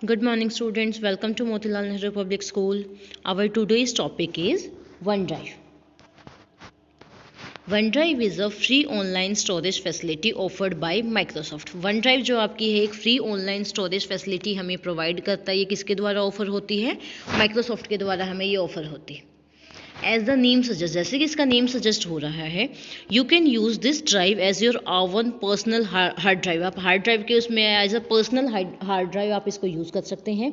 Good morning, students. Welcome to Motilal Nehru Public School. Our today's topic is OneDrive. OneDrive is a free online storage facility offered by Microsoft. OneDrive जो आपकी है एक free online storage facility हमें provide करता है। ये किसके द्वारा ऑफर होती है? माइक्रोसॉफ्ट के द्वारा हमें ये ऑफर होती है। एज द नेम सजेस्ट, जैसे कि इसका नेम सजेस्ट हो रहा है, you can use this drive as your own personal hard drive. आप हार्ड ड्राइव के उसमें as a personal hard drive आप इसको यूज़ कर सकते हैं।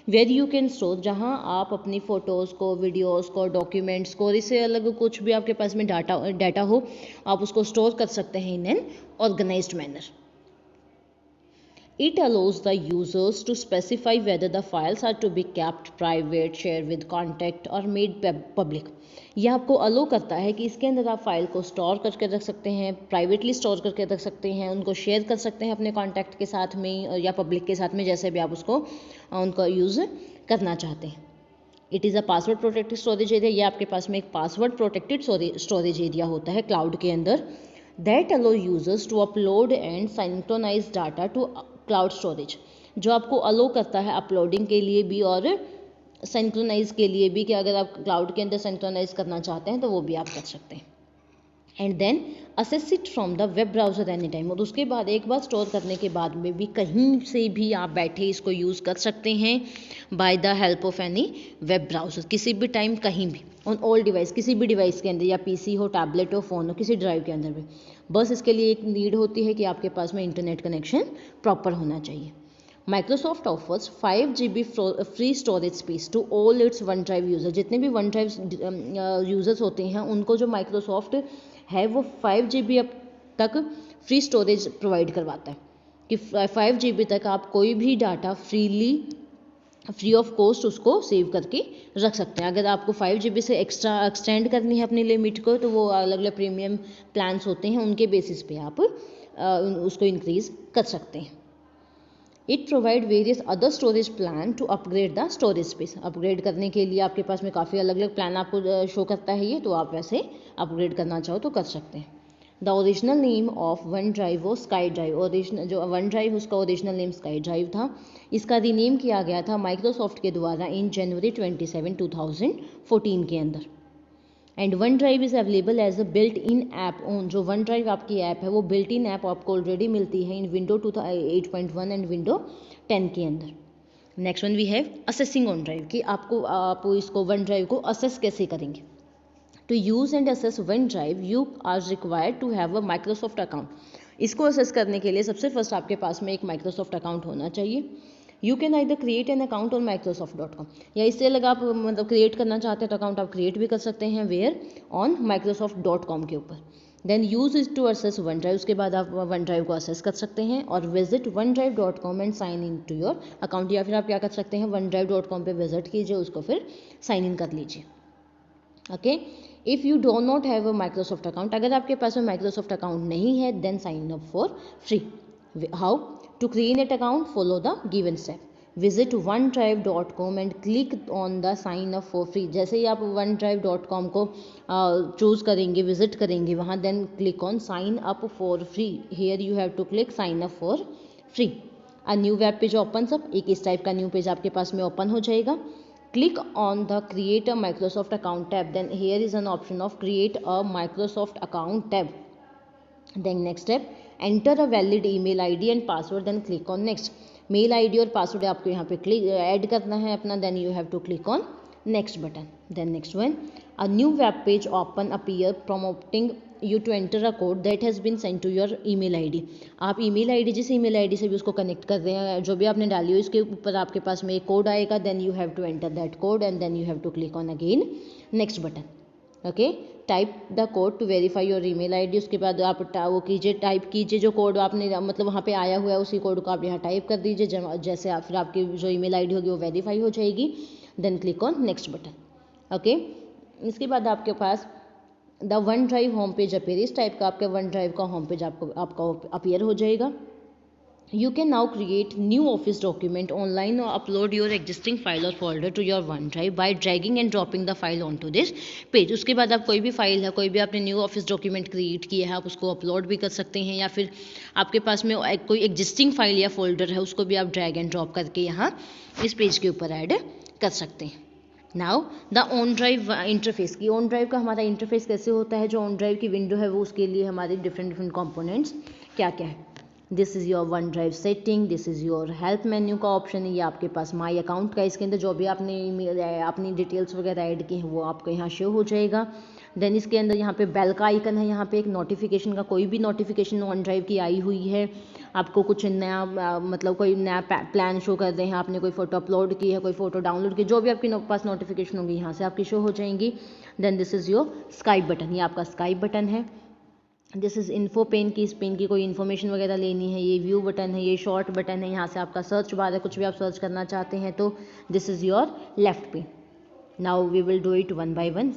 वेर यू कैन स्टोर, जहाँ आप अपनी फ़ोटोज़ को, वीडियोज़ को, डॉक्यूमेंट्स को और इससे अलग कुछ भी आपके पास में डाटा हो, आप उसको स्टोर कर सकते हैं in an organised manner. It allows the users to specify whether the files are to be kept private, shared with contact or made public. यह आपको अलो करता है कि इसके अंदर आप फाइल को स्टोर करके रख सकते हैं, प्राइवेटली स्टोर करके रख सकते हैं, उनको शेयर कर सकते हैं अपने कॉन्टैक्ट के साथ में या पब्लिक के साथ में, जैसे भी आप उसको उनका यूज़ करना चाहते हैं. It is a password protected storage area. ये आपके पास में एक पासवर्ड प्रोटेक्टेड स्टोरेज एरिया होता है क्लाउड के अंदर. That allow users to upload and synchronise data to cloud storage, जो आपको अलो करता है अपलोडिंग के लिए भी और सिंक्रोनाइज के लिए भी, कि अगर आप क्लाउड के अंदर सिंक्रोनाइज करना चाहते हैं तो वो भी आप कर सकते हैं. And then access it from the web browser any time. और उसके बाद एक बार स्टोर करने के बाद में भी कहीं से भी आप बैठे इसको यूज़ कर सकते हैं by the help of any web browser, किसी भी टाइम कहीं भी ऑन ऑल डिवाइस, किसी भी डिवाइस के अंदर, या पीसी हो, टैबलेट हो, फ़ोन हो, किसी ड्राइव के अंदर भी. बस इसके लिए एक नीड होती है कि आपके पास में इंटरनेट कनेक्शन प्रॉपर होना चाहिए. Microsoft offers 5 GB free storage space to all its OneDrive user. जितने भी वन ड्राइव यूज़र्स होते हैं उनको जो माइक्रोसॉफ्ट है वो 5 GB अब तक फ्री स्टोरेज प्रोवाइड करवाता है, कि 5 GB तक आप कोई भी डाटा फ्री ऑफ कॉस्ट उसको सेव करके रख सकते हैं. अगर आपको 5 GB से एक्स्ट्रा एक्सटेंड करनी है अपनी लिमिट को, तो वो अलग अलग प्रीमियम प्लान्स होते हैं, उनके बेसिस पे आप उसको इंक्रीज़ कर सकते हैं. It provide various other storage plan to upgrade the storage space. Upgrade करने के लिए आपके पास में काफ़ी अलग अलग प्लान आपको शो करता है ये, तो आप वैसे अपग्रेड करना चाहो तो कर सकते हैं. The original name of one drive वो स्काई ड्राइव. ओरिजिनल जो वन ड्राइव उसका ओरिजिनल नेम स्काई ड्राइव था. इसका रीनेम किया गया था माइक्रोसॉफ्ट के द्वारा इन जनवरी 27, 2014 के अंदर. And OneDrive is available as a built in app on. जो वन ड्राइव आपकी ऐप है वो बिल्ट इन ऐप आपको ऑलरेडी मिलती है इन विंडो 8.1 एंड विंडो 10 के अंदर. Next one we have assessing on drive, कि आप इसको वन ड्राइव को असेस कैसे करेंगे. To use and assess one drive you are required to have a Microsoft account. इसको असेस करने के लिए सबसे फर्स्ट आपके पास में एक माइक्रोसॉफ्ट अकाउंट होना चाहिए. You can either create an account on Microsoft dot com, या इससे अलग आप मतलब क्रिएट करना चाहते हैं तो अकाउंट आप क्रिएट भी कर सकते हैं वेयर ऑन माइक्रोसॉफ्ट.com के ऊपर. Then use is to access OneDrive. उसके बाद आप वन ड्राइव को असेस कर सकते हैं और visit OneDrive.com and sign in to your account. या फिर आप क्या कर सकते हैं, OneDrive.com पे विजिट कीजिए, उसको फिर साइन इन कर लीजिए. Okay. If you do not have a Microsoft account, अगर आपके पास में माइक्रोसॉफ्ट अकाउंट नहीं है, then sign up for free. How to create account? Follow the given step. Visit OneDrive.com and click on the sign up for free. जैसे ही आप OneDrive.com को चूज़ करेंगे, विजिट करेंगे वहाँ, then click on sign up for free. Here you have to click sign up for free. A new web page opens up. एक इस type का न्यू पेज आपके पास में ओपन हो जाएगा. Click on the create a Microsoft account tab. Then here is an option of create a Microsoft account tab. Then next step, enter a valid email ID and password. Then click on next. Mail ID और password आपको यहाँ पे click add करना है अपना. Then you have to click on next button. Then next one, a new web page open appear promoting you to enter a code that has been send to your email ID. आप email ID, जिस email ID से भी उसको connect कर रहे हैं, जो भी आपने डाली हो, इसके ऊपर आपके पास में एक कोड आएगा. Then you have to enter that code and then you have to click on again next button. Okay. Type the code to verify your email ID. उसके बाद आप वो कीजिए, टाइप कीजिए जो कोड आपने मतलब वहाँ पे आया हुआ है, उसी कोड को आप यहाँ टाइप कर दीजिए. जैसे आप फिर आपकी जो ईमेल आईडी होगी वो वेरीफाई हो जाएगी. Then click on next button. Okay. इसके बाद आपके पास the OneDrive home page appear. इस टाइप का आपके वन ड्राइव का होम पेज आपका अपीयर हो जाएगा. You can now create new Office document online or upload your existing file or folder to your OneDrive by dragging and dropping the file onto this page. उसके बाद आप कोई भी file है, कोई भी आपने न्यू ऑफिस डॉक्यूमेंट क्रिएट किया है, आप उसको अपलोड भी कर सकते हैं, या फिर आपके पास में कोई एग्जिस्टिंग फाइल या फोल्डर है उसको भी आप ड्रैग एंड ड्रॉप करके यहाँ इस पेज के ऊपर ऐड कर सकते हैं. Now the on drive interface की ऑन ड्राइव का हमारा इंटरफेस कैसे होता है. जो ऑन ड्राइव की विंडो है वो उसके लिए हमारे डिफरेंट कंपोनेंट्स क्या क्या है. This is your OneDrive setting, this is your help menu का ऑप्शन है, ये आपके पास माई अकाउंट का, इसके अंदर जो भी आपने ईमेल अपनी डिटेल्स वगैरह ऐड की हैं वो आपको यहाँ शो हो जाएगा. देन इसके अंदर यहाँ पे बेल का आइकन है, यहाँ पे एक नोटिफिकेशन का, कोई भी नोटिफिकेशन वन ड्राइव की आई हुई है, आपको कुछ नया मतलब कोई नया प्लान शो कर रहे हैं, आपने कोई फ़ोटो अपलोड की है, कोई फ़ोटो डाउनलोड की, जो भी आपके पास नोटिफिकेशन होंगी यहाँ से आपकी शो हो जाएंगी. Then this is your Skype button, ये आपका स्काइप बटन है. दिस इज़ इन्फो पेन की, इस पेन की कोई इन्फॉर्मेशन वगैरह लेनी है. ये व्यू बटन है, ये शॉर्ट बटन है, यहाँ से आपका सर्च बार है, कुछ भी आप सर्च करना चाहते हैं तो this is your left pane. Now we will do it one by one.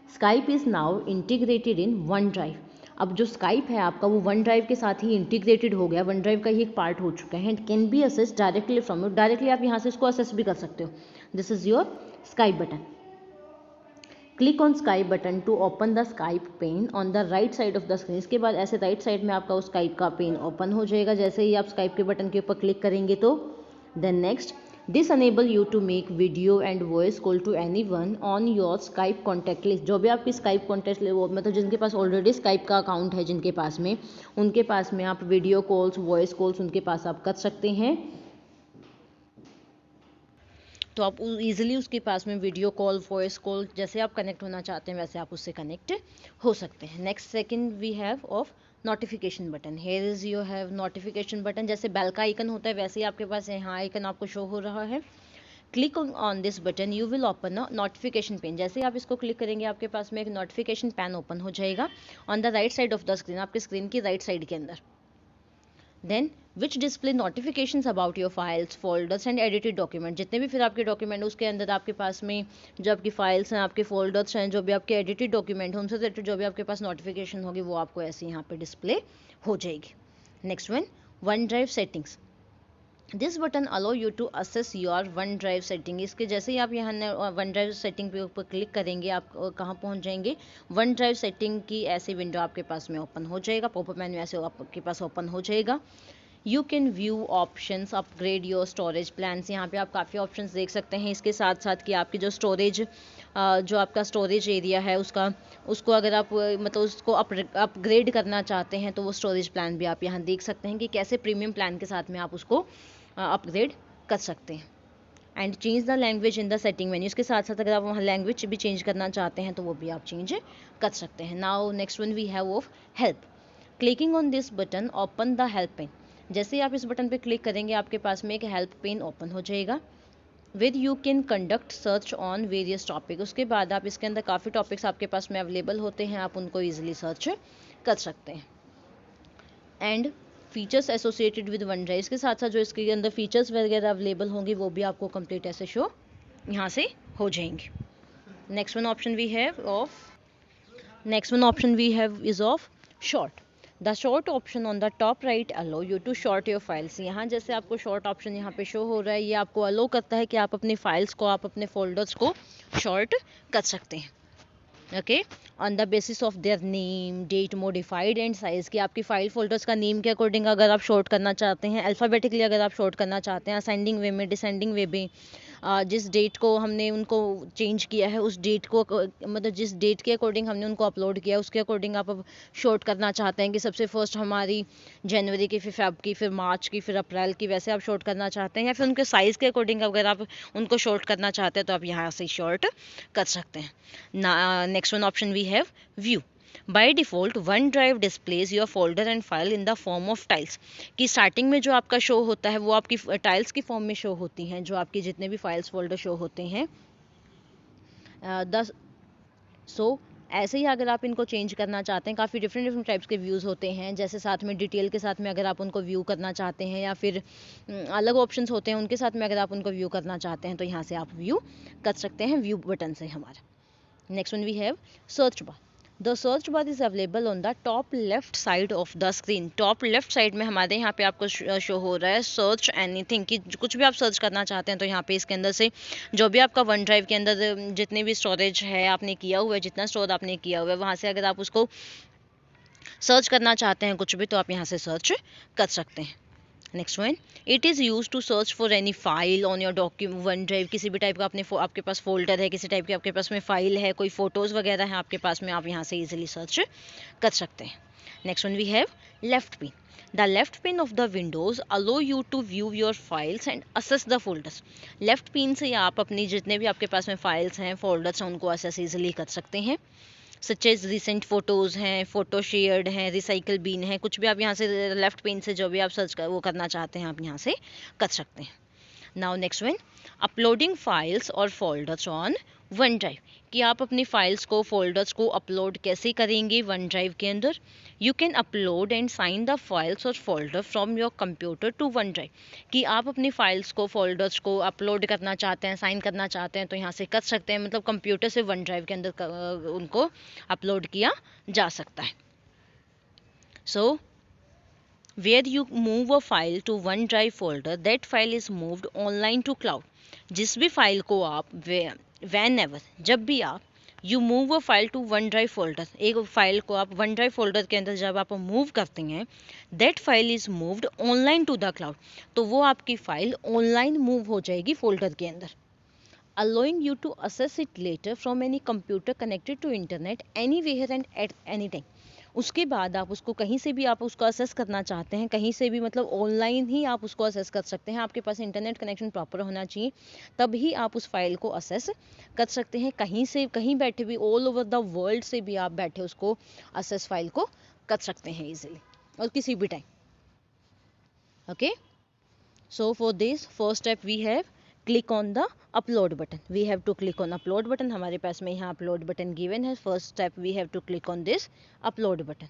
Skype is now integrated in OneDrive. अब जो स्काइप है आपका वो वन ड्राइव के साथ ही इंटीग्रेटेड हो गया, वन ड्राइव का ही एक पार्ट हो चुका है. And can be access directly from you, directly आप यहाँ से इसको असेस भी कर सकते हो. This is your Skype button. Click on Skype button to open the Skype pane on the right side of the screen. इसके बाद ऐसे राइट साइड में आपका उस स्काइप का पेन ओपन हो जाएगा. जैसे ही आप स्काइप के बटन के ऊपर क्लिक करेंगे तो then next, this enable you to make video and voice call to any one on your Skype contact list. जो भी आपकी स्काइप कॉन्टैक्ट मतलब जिनके पास ऑलरेडी स्काइप का अकाउंट है, जिनके पास में, उनके पास में आप वीडियो कॉल्स, वॉइस कॉल्स उनके पास आप कर सकते हैं. तो आप ईजिली उसके पास में वीडियो कॉल, वॉइस कॉल, जैसे आप कनेक्ट होना चाहते हैं वैसे आप उससे कनेक्ट हो सकते हैं. Next second we have of notification button. Here is you have notification button. जैसे बेल का आइकन होता है वैसे ही आपके पास यहाँ आइकन आपको शो हो रहा है. Click on this button you will open a notification pane. जैसे आप इसको क्लिक करेंगे आपके पास में एक नोटिफिकेशन पैन ओपन हो जाएगा on the right side of the screen, आपके स्क्रीन की राइट साइड के अंदर. Then which display notifications about your files, folders and edited document. जितने भी फिर आपके डॉक्यूमेंट उसके अंदर आपके पास में जो आपकी फाइल्स हैं, आपके फोल्डर्स हैं, जो भी आपके एडिटेड डॉक्यूमेंट हैं, उनसे रिलेटेड जो भी आपके पास नोटिफिकेशन होगी वो आपको ऐसे यहाँ पे डिस्प्ले हो जाएगी. Next OneDrive settings. This button allow you to access your OneDrive setting. इसके जैसे ही आप यहाँ वन ड्राइव सेटिंग पे ऊपर क्लिक करेंगे आप कहाँ पहुँच जाएंगे, वन ड्राइव सेटिंग की ऐसी विंडो आपके पास में ओपन हो जाएगा. पॉपअप मेन्यू ऐसे आपके पास ओपन हो जाएगा. You can view options, upgrade your storage plans. यहाँ पे आप काफ़ी ऑप्शंस देख सकते हैं. इसके साथ साथ कि आपकी जो स्टोरेज जो आपका स्टोरेज एरिया है उसको अगर आप मतलब उसको अपग्रेड करना चाहते हैं तो वो स्टोरेज प्लान भी आप यहाँ देख सकते हैं कि कैसे प्रीमियम प्लान के साथ में आप उसको अपग्रेड कर सकते हैं. And change the language in the setting menu. इसके साथ साथ अगर आप वहाँ लैंग्वेज भी चेंज करना चाहते हैं तो वो भी आप चेंज कर सकते हैं. Now next one we have of help. Clicking on this button open the help pane. जैसे ही आप इस बटन पे क्लिक करेंगे आपके पास में एक हेल्प पेन ओपन हो जाएगा. With you can conduct search on various topic. उसके बाद आप इसके अंदर काफ़ी टॉपिक्स आपके पास में अवेलेबल होते हैं, आप उनको ईजिली सर्च कर सकते हैं. And features associated with one drive. इसके साथ साथ जो इसके अंदर फीचर्स वगैरह अवेलेबल होंगे वो भी आपको कंप्लीट ऐसे शो यहाँ से हो जाएंगे. Next one option we have is of sort. The sort option on the top right allow you to sort your files. यहाँ जैसे आपको शॉर्ट ऑप्शन यहाँ पे शो हो रहा है, ये आपको अलो करता है कि आप अपनी फाइल्स को, आप अपने फोल्डर्स को शॉर्ट कर सकते हैं. Okay, on the basis of their name, date, modified and size. कि आपकी फाइल फोल्डर्स का नेम के अकॉर्डिंग अगर आप शॉर्ट करना चाहते हैं, अल्फ़ाबेटिकली अगर आप शॉर्ट करना चाहते हैं, असेंडिंग वे में, डिसेंडिंग वे में, जिस डेट को हमने उनको चेंज किया है उस डेट को मतलब जिस डेट के अकॉर्डिंग हमने उनको अपलोड किया उसके अकॉर्डिंग आप अब शॉर्ट करना चाहते हैं कि सबसे फर्स्ट हमारी जनवरी की, फिर फेब की, फिर मार्च की, फिर अप्रैल की, वैसे आप शॉर्ट करना चाहते हैं, या फिर उनके साइज़ के अकॉर्डिंग अगर आप उनको शॉर्ट करना चाहते हैं तो आप यहाँ से शॉर्ट कर सकते हैं. Next one option we have view. By default OneDrive displays your folder and file in the form of tiles. कि स्टार्टिंग में जो आपका शो होता है वो आपकी टाइल्स की फॉर्म में शो होती हैं, जो आपकी जितने भी फाइल्स फोल्डर शो होते हैं. ऐसे ही अगर आप इनको चेंज करना चाहते हैं, काफ़ी डिफरेंट टाइप्स के व्यूज़ होते हैं. जैसे साथ में डिटेल के साथ में अगर आप उनको व्यू करना चाहते हैं, या फिर अलग ऑप्शंस होते हैं उनके साथ में अगर आप उनको व्यू करना चाहते हैं तो यहाँ से आप व्यू कर सकते हैं व्यू बटन से हमारा. Next one we have search bar. The search bar is available on the top left side of the screen. Top left side में हमारे यहाँ पे आपको शो हो रहा है सर्च एनीथिंग, कि कुछ भी आप सर्च करना चाहते हैं तो यहाँ पे इसके अंदर से जो भी आपका वन ड्राइव के अंदर जितनी भी स्टोरेज है आपने किया हुआ है, जितना स्टोर आपने किया हुआ है, वहाँ से अगर आप उसको सर्च करना चाहते हैं कुछ भी, तो आप यहाँ से सर्च कर सकते हैं। Next one, it is use to search for any file on your document OneDrive. किसी भी टाइप का आपके पास फोल्डर है, किसी टाइप की आपके पास में फाइल है, कोई फोटोज़ वगैरह है आपके पास में, आप यहाँ से इजीली सर्च कर सकते हैं। Next one we have left pane. The left pane of the windows allow you to view your files and access the folders. Left pane से आप अपनी जितने भी आपके पास में फाइल्स हैं, फोल्डर्स हैं, उनको असेस इजीली कर सकते हैं। सच एज रिसेंट फोटोज़ हैं, फोटो शेयर्ड हैं, रिसाइकल बीन है, कुछ भी आप यहाँ से लेफ्ट पेन से जो भी आप सर्च वो करना चाहते हैं आप यहाँ से कर सकते हैं। Now next one, uploading files और फोल्डर्स ऑन वन ड्राइव, कि आप अपनी फाइल्स को फोल्डर्स को अपलोड कैसे करेंगे वन ड्राइव के अंदर। You can upload and sign the files और folder from your computer to OneDrive, कि आप अपनी फाइल्स को फोल्डर्स को अपलोड करना चाहते हैं, साइन करना चाहते हैं तो यहाँ से कर सकते हैं, मतलब कंप्यूटर से वन ड्राइव के अंदर उनको अपलोड किया जा सकता है। सो where you move a file to OneDrive folder, that file is moved online to cloud। जिस भी फाइल को आप whenever जब भी आप you move a file to OneDrive folder, एक फाइल को आप OneDrive फोल्डर के अंदर जब आप मूव करते हैं, that file is moved online to the cloud, तो वो आपकी फाइल ऑनलाइन मूव हो जाएगी फोल्डर के अंदर, allowing you to access it later from any computer connected to internet anywhere and at any time। उसके बाद आप उसको कहीं से भी आप उसको असेस करना चाहते हैं, कहीं से भी मतलब ऑनलाइन ही आप उसको असेस कर सकते हैं। आपके पास इंटरनेट कनेक्शन प्रॉपर होना चाहिए, तभी आप उस फाइल को असेस कर सकते हैं। कहीं से कहीं बैठे भी, ऑल ओवर द वर्ल्ड से भी आप बैठे उसको असेस फाइल को कर सकते हैं इजीली, और किसी भी time. Okay, so for this first step we have click on the upload button. We have to click on upload button. हमारे पास में यहाँ अपलोड बटन गिवन है। First step we have to click on this upload button.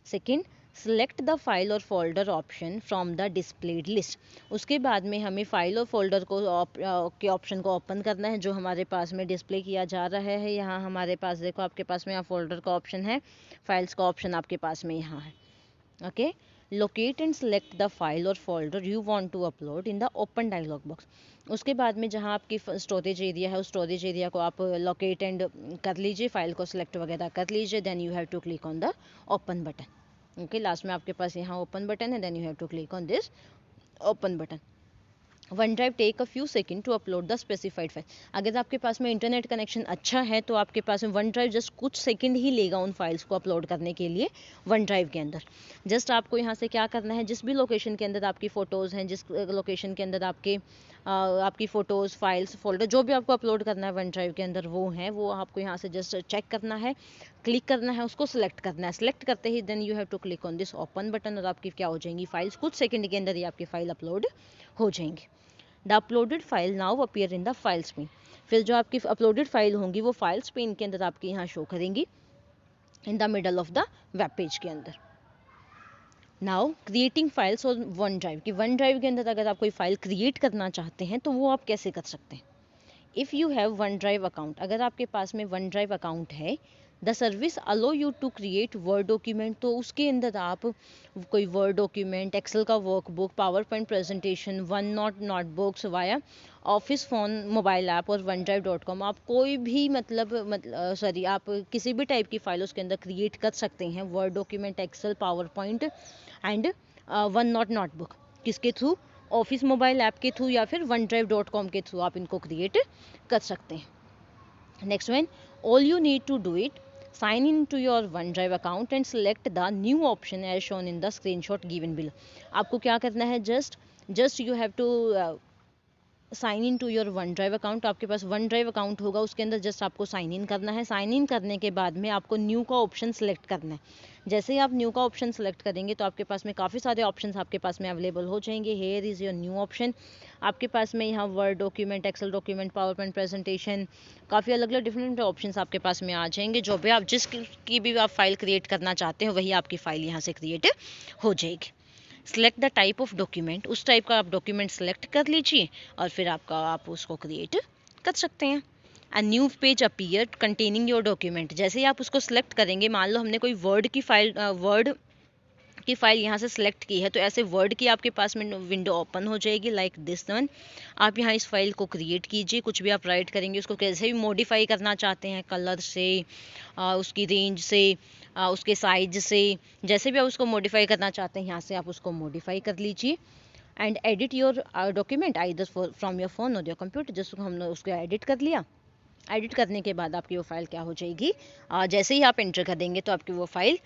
Second, select the file और folder option from the displayed list. उसके बाद में हमें फाइल और फोल्डर को के ऑप्शन को ओपन करना है जो हमारे पास में डिस्प्ले किया जा रहा है। यहाँ हमारे पास देखो, आपके पास में यहाँ फोल्डर का ऑप्शन है, फाइल्स का ऑप्शन आपके पास में यहाँ है। Okay, locate and select the file or folder you want to upload in the open dialog box। उसके बाद में जहाँ आपकी स्टोरेज एरिया है, उस स्टोरेज एरिया को आप लोकेट एंड कर लीजिए, फाइल को सिलेक्ट वगैरह कर लीजिए। Then you have to click on the open button. Okay, last में आपके पास यहाँ ओपन बटन है, then you have to click on this open button. OneDrive take a few second to upload the specified file. अगर आपके पास में internet connection अच्छा है तो आपके पास में OneDrive जस्ट कुछ सेकंड ही लेगा उन फाइल्स को अपलोड करने के लिए OneDrive के अंदर। जस्ट आपको यहाँ से क्या करना है, जिस भी लोकेशन के अंदर आपकी फ़ोटोज़ हैं, जिस लोकेशन के अंदर आपकी फ़ोटोज़, फाइल्स, फोल्डर जो भी आपको अपलोड करना है OneDrive के अंदर वो हैं, वो आपको यहाँ से जस्ट चेक करना है, क्लिक करना है, उसको सिलेक्ट करना है। सिलेक्ट करते ही then you have to click on this open button, और आपकी क्या हो जाएंगी फाइल्स, कुछ सेकंड के अंदर ही आपकी फाइल अपलोड हो जाएंगी। The uploaded file now appear in the files pane. फिर जो आपकी अपलोडेड फाइल होंगी वो फाइल्स पेन के अंदर आपके यहाँ शो करेंगी in the middle of the web page के अंदर। Now creating files on one drive, कि वन ड्राइव के अंदर अगर आप कोई फाइल क्रिएट करना चाहते हैं तो वो आप कैसे कर सकते हैं। If you have OneDrive account, अगर आपके पास में वन ड्राइव अकाउंट है, the service allow you to create Word document, तो उसके अंदर आप कोई वर्ड डॉक्यूमेंट, एक्सेल का workbook, PowerPoint presentation, one notebooks via Office phone, mobile app और OneDrive.com, आप कोई भी आप किसी भी टाइप की फाइल उसके अंदर क्रिएट कर सकते हैं। Word document, Excel, PowerPoint and one notebook, किसके थ्रू, ऑफिस मोबाइल ऐप के थ्रू या फिर OneDrive.com के थ्रू आप इनको क्रिएट कर सकते हैं। Next one, all you need to do it, sign in to your OneDrive account and select the new option as shown in the screenshot given below। आपको क्या करना है, just you have to sign in to your OneDrive account. आपके पास one drive account होगा, उसके अंदर just आपको साइन इन करना है। साइन इन करने के बाद में आपको न्यू का ऑप्शन सेलेक्ट करना है। जैसे ही आप न्यू का ऑप्शन सेलेक्ट करेंगे तो आपके पास में काफ़ी सारे ऑप्शंस आपके पास में अवेलेबल हो जाएंगे। Here is your new option. आपके पास में यहाँ Word document, Excel document, PowerPoint presentation, काफ़ी अलग अलग डिफरेंट ऑप्शंस आपके पास में आ जाएंगे। जो भी आप जिसकी भी आप फाइल क्रिएट करना चाहते हैं वही आपकी फाइल यहाँ से क्रिएट हो जाएगी। Select the type of document, उस टाइप का आप डॉक्यूमेंट सेलेक्ट कर लीजिए और फिर आप उसको क्रिएट कर सकते हैं। A new page appear containing your document. जैसे ही आप उसको सिलेक्ट करेंगे, मान लो हमने कोई वर्ड की फाइल यहाँ से सिलेक्ट की है, तो ऐसे वर्ड की आपके पास में विंडो ओपन हो जाएगी लाइक दिस वन। आप यहाँ इस फाइल को क्रिएट कीजिए, कुछ भी आप राइट करेंगे, उसको कैसे भी मॉडिफाई करना चाहते हैं, कलर से, उसकी रेंज से, उसके साइज से, जैसे भी आप उसको मॉडिफाई करना चाहते हैं यहाँ से आप उसको मॉडिफाई कर लीजिए। And edit your document either from your phone और योर कंप्यूटर। जैसे हमने उसको एडिट कर लिया, एडिट करने के बाद आपकी वो फाइल क्या हो जाएगी, जैसे ही आप एंटर कर देंगे तो आपकी वो फाइल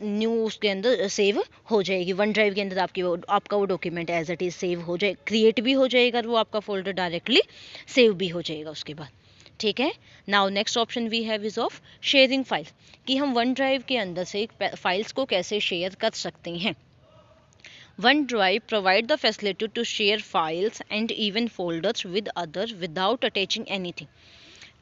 न्यू उसके अंदर सेव हो जाएगी। वन ड्राइव के अंदर आपका वो document as it is save हो जाए, क्रिएट भी हो जाएगा, वो आपका फोल्डर डायरेक्टली सेव भी हो जाएगा उसके बाद। ठीक है। Now next option we have is of sharing file, कि हम वन ड्राइव के अंदर से फाइल्स को कैसे शेयर कर सकते हैं। OneDrive provide the facility to share files and even folders with others without attaching anything।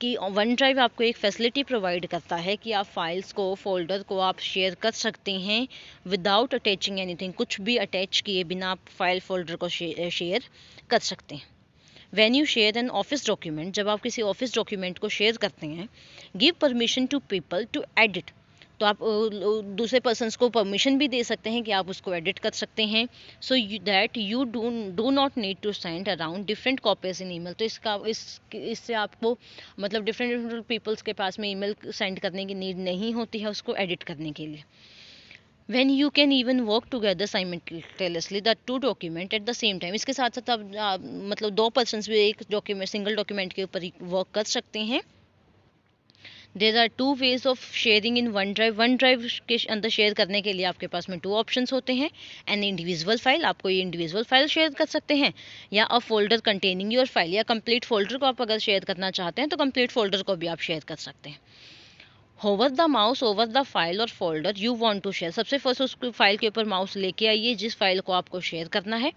कि वन ड्राइव आपको एक फैसिलिटी प्रोवाइड करता है कि आप फाइल्स को, फोल्डर को आप शेयर कर सकते हैं विदाउट अटैचिंग एनीथिंग, कुछ भी अटैच किए बिना आप फाइल फोल्डर को शेयर कर सकते हैं। When you share an office document, जब आप किसी ऑफिस डॉक्यूमेंट को शेयर करते हैं, give permission to people to edit, तो आप दूसरे पर्सनस को परमिशन भी दे सकते हैं कि आप उसको एडिट कर सकते हैं। So that you do not need to send around different copies in email. तो इससे आपको मतलब डिफरेंट पीपल्स के पास में ईमेल सेंड करने की नीड नहीं होती है उसको एडिट करने के लिए। When you can even work together simultaneously the two document at the same time, इसके साथ साथ आप मतलब दो पर्सन्स भी एक डॉक्यूमेंट, सिंगल डॉक्यूमेंट के ऊपर वर्क कर सकते हैं। There are two ways of sharing in OneDrive. OneDrive के अंदर शेयर करने के लिए आपके पास में टू ऑप्शंस होते हैं। एन इंडिविजुअल फाइल, आप कोई इंडिविजुअल फाइल शेयर कर सकते हैं, या a folder containing your file, या कंप्लीट फोल्डर को आप अगर शेयर करना चाहते हैं तो कंप्लीट फोल्डर को भी आप शेयर कर सकते हैं। Hover the mouse over the file और folder you want to share, सबसे फर्स्ट उस फाइल के ऊपर माउस लेके आइए जिस फाइल को आपको शेयर करना है।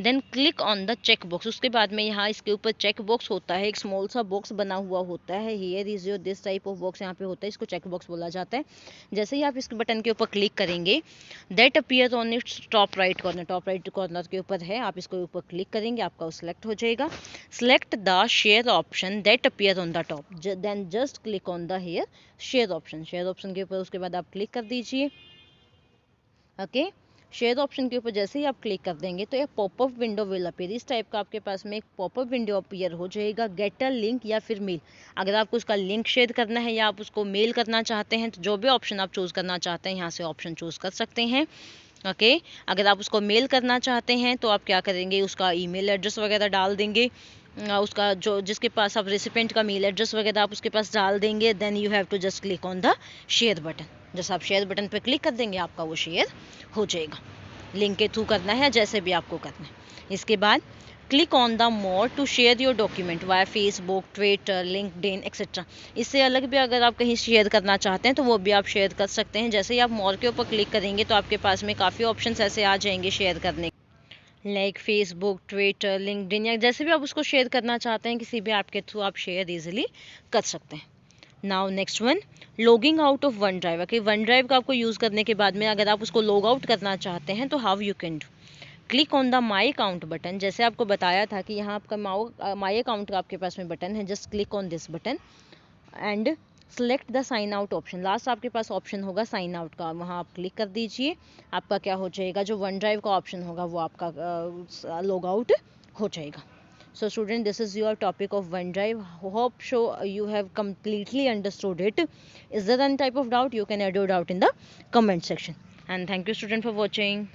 Then click on the check box, उसके बाद में यहाँ इसके ऊपर चेक बॉक्स होता है, एक स्मॉल सा बॉक्स बना हुआ होता है, here is your this type of box यहाँ पे होता है, इसको चेक बॉक्स बोला जाता है। जैसे ही आप इस बटन के ऊपर क्लिक करेंगे, that appear on its top right corner के ऊपर है, आप इसको ऊपर क्लिक करेंगे, आपका वो सिलेक्ट हो जाएगा। Select the share option that appear on the top, then just click on the here share option के ऊपर, उसके बाद आप क्लिक कर दीजिए। ओके, शेयर ऑप्शन के ऊपर जैसे ही आप क्लिक कर देंगे तो एक पॉपअप विंडो विल अपीयर, इस टाइप का आपके पास में एक पॉपअप विंडो अपीयर हो जाएगा। गेट अ लिंक या फिर मेल, अगर आपको उसका लिंक शेयर करना है या आप उसको मेल करना चाहते हैं तो जो भी ऑप्शन आप चूज़ करना चाहते हैं यहाँ से ऑप्शन चूज़ कर सकते हैं। ओके, अगर आप उसको मेल करना चाहते हैं तो आप क्या करेंगे, उसका ईमेल एड्रेस वगैरह डाल देंगे, उसका जो जिसके पास आप रेसिपेंट का मेल एड्रेस वगैरह आप उसके पास डाल देंगे। Then you have to just click on the share button, जैसे आप शेयर बटन पे क्लिक कर देंगे आपका वो शेयर हो जाएगा। लिंक के थ्रू करना है जैसे भी आपको करना है। इसके बाद click on the more to share your document via Facebook, Twitter, LinkedIn etcetera. इससे अलग भी अगर आप कहीं शेयर करना चाहते हैं तो वो भी आप शेयर कर सकते हैं। जैसे ही आप मोर के ऊपर क्लिक करेंगे तो आपके पास में काफ़ी ऑप्शन ऐसे आ जाएंगे शेयर करने, लाइक फेसबुक, ट्विटर, लिंक्डइन, या जैसे भी आप उसको शेयर करना चाहते हैं किसी भी ऐप के थ्रू आप शेयर इजीली कर सकते हैं। Now next one, logging out of one drive. Okay, one drive का आपको यूज़ करने के बाद में अगर आप उसको लॉग आउट करना चाहते हैं तो how you can do, click on the my account button. जैसे आपको बताया था कि यहाँ आपका माई अकाउंट का आपके पास में बटन है, just click on this button and select the sign out option. Last आपके पास ऑप्शन होगा साइन आउट का, वहाँ आप क्लिक कर दीजिए, आपका क्या हो जाएगा, जो वन ड्राइव का ऑप्शन होगा वो आपका लॉग आउट हो जाएगा। So student, this is your topic of OneDrive. Hope so you have completely understood it. Is there any type of doubt? You can add your doubt in the comment section. And thank you student for watching.